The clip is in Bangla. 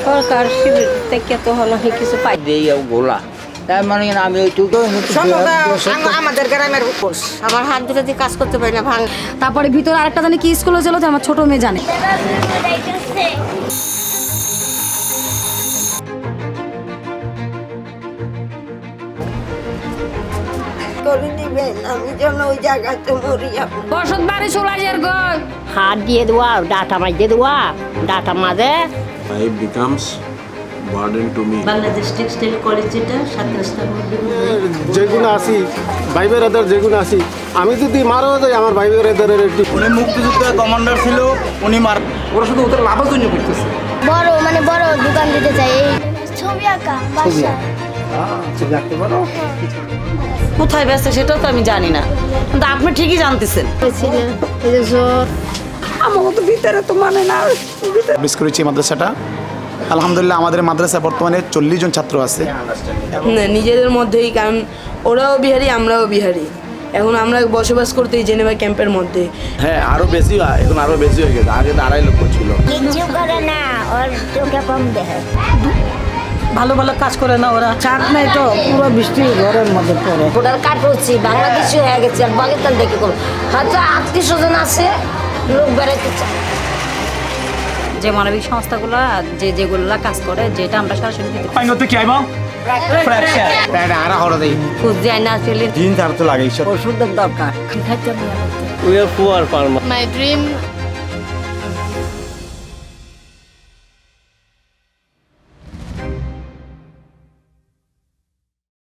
সরকার শিবির থেকে তো হলো কিছু পাই দেই গোলা তার মানে আমি ওইটুকু আমাদের গ্রামের উপোস আমার হাত দুটো দিয়ে কাজ করতে পারি না ভাঙ। তারপরে ভিতরে আরেকটা জানি কি স্কুলে ছিল যে আমার ছোট মেয়ে জানে। করে দিবেন আমি যেন ওই জায়গাতে মরি যাবো। বসত বাড়ি চুলাইয়ের ঘর হাত দিয়ে দেওয়া ডাটা মাঝে দেওয়া ডাটা মাঝে Life becomes burden to me. Bangladesh textile college যেটা 7 রাস্তার মধ্যে যেগুলো আছি ভাই বেরাদার যেগুলো আছি আমি যদি মারাও যাই আমার ভাই বেরাদারের একটু উনি মুক্তিযুদ্ধের কমান্ডার ছিল উনি ওরা শুধু ওদের লাভের জন্য করতেছে বড় দোকান দিতে চাই এই ছবি আঁকা বাসায় কোথায় ব্যস্ত সেটাও তো আমি জানি না, কিন্তু আপনি ঠিকই জানতেছেন। বেশ করেছি মাদ্রাসাটা। আলহামদুলিল্লাহ আমাদের মাদ্রাসায় বর্তমানে 40 জন ছাত্র আছে। নিজেদের মধ্যেই, কারণ ওরাও বিহারি আমরাও বিহারি, এখন আমরা বসবাস করতে এই জেনেভা ক্যাম্পের মধ্যে। হ্যাঁ আরো বেশি হয়, এখন আরো বেশি হয়ে গেছে, আগে তো 2.5 লক্ষ ছিল। কিচ্ছু করে না ওর চোখে কম দেখে ভালো ভালো কাজ করে না ওরা। চাঁদ নাই তো পুরো বৃষ্টি ঘরের মধ্যে পড়ে ভোটার কার্ড করছি বাংলাদেশি হয়ে গেছে আর পাকিস্তান দেখে করো হয়তো আত্মীয় স্বজন আছে লোক বেড়াইতে চায়। যে মানবিক সংস্থাগুলো যেগুলো কাজ করে যেটা আমরা সরাসরি পাইনতে কি আইবা ফ্র্যাকচার আরা হরে দেই খুঁজ যায় না আসলে দিন তার তো লাগে ওষুধের দরকার। We are poor farmer my dream